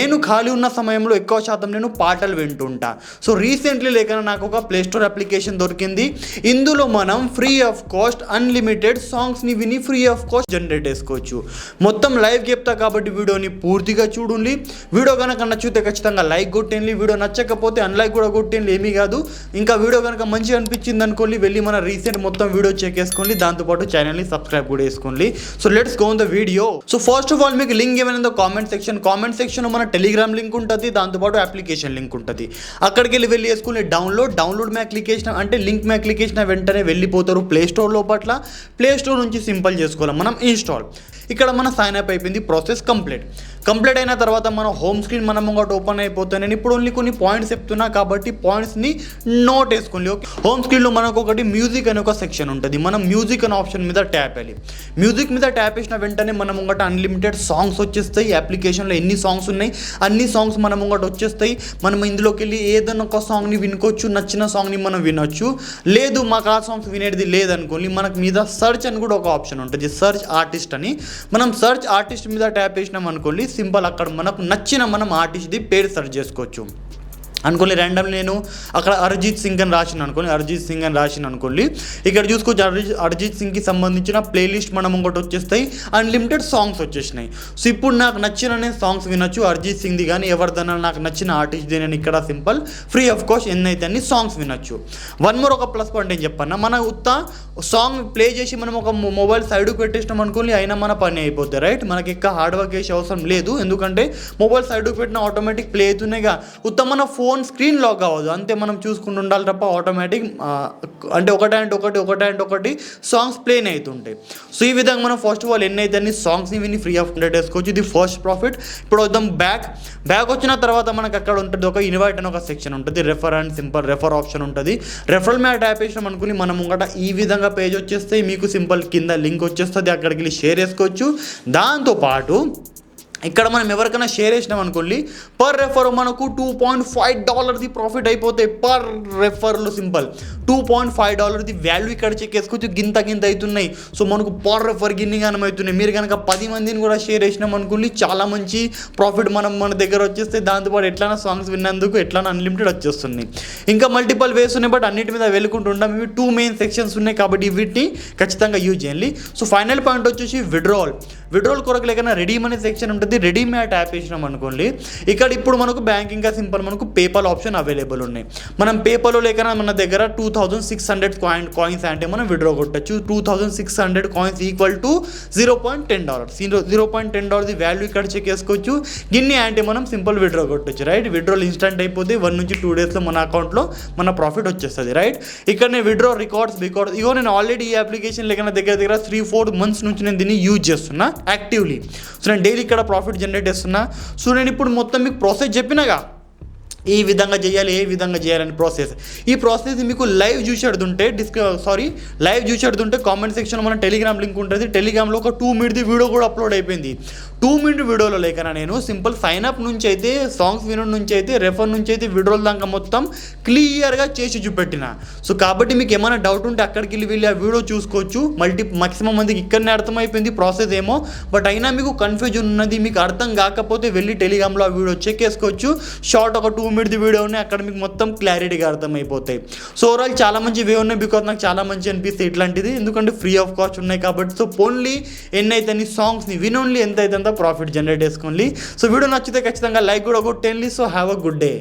నేను ఖాళీ ఉన్న సమయంలో ఎక్కువ శాతం నేను పాటలు వింటుంటా. సో రీసెంట్లీ నాకు ఒక ప్లే స్టోర్ అప్లికేషన్ దొరికింది. ఇందులో మనం ఫ్రీ ఆఫ్ కాస్ట్ అన్లిమిటెడ్ సాంగ్స్ని విని ఫ్రీ ఆఫ్ కాస్ట్ జనరేట్ చేసుకోవచ్చు. మొత్తం లైవ్ చెప్తా కాబట్టి వీడియోని పూర్తిగా చూడండి. వీడియో కనుక నచ్చితే ఖచ్చితంగా లైక్ కొట్టండి. వీడియో నచ్చకపోతే అన్లైక్ కూడా కొట్టండి, ఏమీ కాదు. ఇంకా వీడియో కనుక మంచిగా అనిపించింది అనుకోండి, వెళ్ళి మన రీసెంట్ మొత్తం వీడియో చెక్ చేసుకోండి. దాంతోపాటు ఛానల్ని సబ్స్క్రైబ్ కూడా చేసుకోండి. So let's go on the video. So first of all మీకు లింక్ ఏమైనా కామెంట్ సెక్షన్ మన టెలిగ్రామ్ లింక్ ఉంటుంది, దాంతోపాటు అప్లికేషన్ లింక్ ఉంటుంది. అక్కడికి వెళ్ళి చేసుకుని డౌన్లోడ్ మే క్లిక్ అంటే లింక్ మే క్లిక్ చేసిన వెంటనే వెళ్ళిపోతారు ప్లే స్టోర్ లోపల. ప్లే స్టోర్ నుంచి సింపుల్ చేసుకోవాలి మనం ఇన్స్టాల్. ఇక్కడ మన సైన్ అప్ అయిపోయింది, ప్రాసెస్ కంప్లీట్ అయిన తర్వాత మన హోమ్ స్క్రీన్ మనం ఒకటి ఓపెన్ అయిపోతాయి. నేను ఇప్పుడు ఓన్లీ కొన్ని పాయింట్స్ చెప్తున్నా కాబట్టి పాయింట్స్ని నోట్ వేసుకోండి. ఓకే, హోమ్ స్క్రీన్లో మనకు ఒకటి మ్యూజిక్ అనే ఒక సెక్షన్ ఉంటుంది. మనం మ్యూజిక్ అనే ఆప్షన్ మీద ట్యాప్ అయ్యి మ్యూజిక్ మీద ట్యాప్ చేసిన వెంటనే మనం ఒకటి అన్లిమిటెడ్ సాంగ్స్ వచ్చేస్తాయి. అప్లికేషన్లో ఎన్ని సాంగ్స్ ఉన్నాయి అన్ని సాంగ్స్ మనం ఒకటి వచ్చేస్తాయి. మనం ఇందులోకి వెళ్ళి ఏదైనా ఒక సాంగ్ని వినుకోవచ్చు, నచ్చిన సాంగ్ని మనం వినొచ్చు. లేదు మాకు ఆ సాంగ్స్ వినేది లేదనుకోండి, మనకు మీద సర్చ్ అని కూడా ఒక ఆప్షన్ ఉంటుంది, సర్చ్ ఆర్టిస్ట్ అని. మనం సర్చ్ ఆర్టిస్ట్ మీద ట్యాప్ చేసినాం అనుకోండి, సింపుల్ అక్కడ మనకు నచ్చిన మనం ఆర్టిస్ట్ది పేరు సెర్చ్ చేసుకోవచ్చు అనుకోండి. ర్యాండమ్ నేను అక్కడ అరిజిత్ సింగ్ అని రాసిన అనుకోండి. ఇక్కడ చూసుకోవచ్చు అరిజిత్ సింగ్కి సంబంధించిన ప్లేలిస్ట్ మనం ఒకటి వచ్చేస్తాయి, అన్లిమిటెడ్ సాంగ్స్ వచ్చేసినాయి. సో ఇప్పుడు నాకు నచ్చిన సాంగ్స్ వినొచ్చు, అరిజిత్ సింగ్ది కానీ ఎవరిదైనా నాకు నచ్చిన ఆర్టిస్ట్ది నేను ఇక్కడ సింపుల్ ఫ్రీ ఆఫ్ కాస్ట్ ఎన్నైతే అన్ని సాంగ్స్ వినొచ్చు. వన్ మోర్ ఒక ప్లస్ పాయింట్ ఏం చెప్పన్నా, మన సాంగ్ ప్లే చేసి మనం ఒక మొబైల్ సైడ్కి పెట్టేసినాం అనుకోండి, అయినా మన పని అయిపోతుంది. రైట్, మనకి ఇంకా హార్డ్ వర్క్ చేసే అవసరం లేదు, ఎందుకంటే మొబైల్ సైడ్కి పెట్టిన ఆటోమేటిక్ ప్లే అవుతున్నాయిగా. మన ఫోన్ స్క్రీన్ లాక్ అవ్వదు, అంతే మనం చూసుకుంటూ ఉండాలి తప్ప ఆటోమేటిక్ అంటే ఒకటి సాంగ్స్ ప్లేన్ అవుతుంటాయి. సో ఈ విధంగా మనం ఫస్ట్ ఆఫ్ ఆల్ ఎన్నైతే అన్ని సాంగ్స్ని విని ఫ్రీ ఆఫ్ వేసుకోవచ్చు. ఇది ఫస్ట్ ప్రాఫిట్. ఇప్పుడు వద్దాం బ్యాక్ వచ్చిన తర్వాత మనకు అక్కడ ఉంటుంది ఒక ఇన్వైట్ అని ఒక సెక్షన్ ఉంటుంది, refer and simple refer option ఉంటుంది. రెఫరల్ మీద ట్యాప్ చేసినాం అనుకుని మనం ముంగట ఈ విధంగా పేజ్ వచ్చేస్తాయి. మీకు సింపుల్ కింద లింక్ వచ్చేస్తుంది, అక్కడికి వెళ్ళి షేర్ చేసుకోవచ్చు. దాంతోపాటు ఇక్కడ మనం ఎవరికైనా షేర్ చేసినాం అనుకోండి, పర్ రెఫర్ మనకు $2.5 ప్రాఫిట్ అయిపోతాయి. పర్ రెఫర్లో సింపుల్ $2.5 వాల్యూ ఇక్కడ చెక్ చేసుకోవచ్చు. గింత అవుతున్నాయి. సో మనకు పర్ రెఫర్ గిన్నిగానం అవుతున్నాయి. మీరు కనుక 10 మందిని కూడా షేర్ చేసినాం అనుకోండి, చాలా మంచి ప్రాఫిట్ మన దగ్గర వచ్చేస్తే. దాంతోపాటు ఎట్లైనా సాంగ్స్ విన్నందుకు ఎట్లైనా అన్లిమిటెడ్ వచ్చేస్తుంది. ఇంకా మల్టిపల్ వేస్ ఉన్నాయి, బట్ అన్నిటి మీద వెళ్ళుకుంటుంటాం. ఇవి 2 మెయిన్ సెక్షన్స్ ఉన్నాయి కాబట్టి వీటిని ఖచ్చితంగా యూజ్ చేయాలి. సో ఫైనల్ పాయింట్ వచ్చేసి విడ్రాల్ కొరకు లేకన్నా రెడీమ్ అనే సెక్షన్ ఉంటుంది. రెడీమ్ మీద ట్యాప్ చేసినాం అనుకోండి, ఇక్కడ ఇప్పుడు మనకు బ్యాంకింగ్ ఇంకా సింపుల్ మనకు పేపాల్ ఆప్షన్ అవైలబుల్ ఉన్నాయి. మనం పేపాల్లో లేకన్నా మన దగ్గర 2600 కాయిన్స్ అంటే మనం విడ్రా కొట్టచ్చు. 2600 కాయిన్స్ ఈక్వల్ టు $0.10 వాల్యూ ఇక్కడ చెక్ చేసుకోవచ్చు. గిన్ని అంటే మనం సింపుల్ విడ్రా కొట్టచ్చు. రైట్, విడ్రాల్ ఇన్స్టెంట్ అయిపోతే 1 నుంచి 2 డేస్లో మన అకౌంట్లో మన ప్రాఫిట్ వచ్చేస్తుంది. రైట్, ఇక్కడ నేను విడ్రా రికార్డ్స్ ఇగో నేను ఆల్రెడీ ఈ అప్లికేషన్ లేకన్నా దగ్గర 3-4 మంత్స్ నుంచి నేను దీన్ని యూజ్ చేస్తున్నా యాక్టివ్లీ. సో నేను డైలీ ఇక్కడ ప్రాఫిట్ జనరేట్ చేస్తున్నా. సో నేను ఇప్పుడు మొత్తం మీకు ప్రాసెస్ చెప్పినాగా, ఏ విధంగా చేయాలని ఈ ప్రాసెస్ మీకు లైవ్ చూసేడుతుంటే కామెంట్ సెక్షన్లో మన టెలిగ్రామ్ లింక్ ఉంటుంది. టెలిగ్రామ్లో ఒక 2 మినిట్ వీడియో కూడా అప్లోడ్ అయిపోయింది. 2 మినిట్ వీడియోలో లేకనా నేను సింపుల్ సైన్ అప్ నుంచి అయితే, సాంగ్స్ వినడం నుంచి అయితే, రెఫర్ నుంచి అయితే వీడియోల దాకా మొత్తం క్లియర్గా చేసి చూపెట్టిన. సో కాబట్టి మీకు ఏమైనా డౌట్ ఉంటే అక్కడికి వెళ్ళి ఆ వీడియో చూసుకోవచ్చు. మాక్సిమం మందికి ఇక్కడనే అర్థమైపోయింది ప్రాసెస్ ఏమో, బట్ అయినా మీకు కన్ఫ్యూజన్ ఉన్నది, మీకు అర్థం కాకపోతే వెళ్ళి టెలిగ్రామ్లో ఆ వీడియో చెక్ చేసుకోవచ్చు. షార్ట్ ఒక 2 మినిట్ వీడియో ఉన్నాయి, అక్కడ మీకు మొత్తం క్లారిటీగా అర్థమైపోతాయి. సో ఓవరాల్ చాలా మంచి వే ఉన్నాయి, బికాజ్ నాకు చాలా మంచి అనిపిస్తుంది ఇట్లాంటిది, ఎందుకంటే ఫ్రీ ఆఫ్ కాస్ట్ ఉన్నాయి కాబట్టి. సో ఓన్లీ ఎన్నైతే అన్ని సాంగ్స్ని వినోన్లీ ఎంత అయితే అంత ప్రాఫిట్ జనరేట్ చేసుకోండి. సో వీడియో నచ్చితే ఖచ్చితంగా లైక్ కూడా కొట్టండి. So have a good day.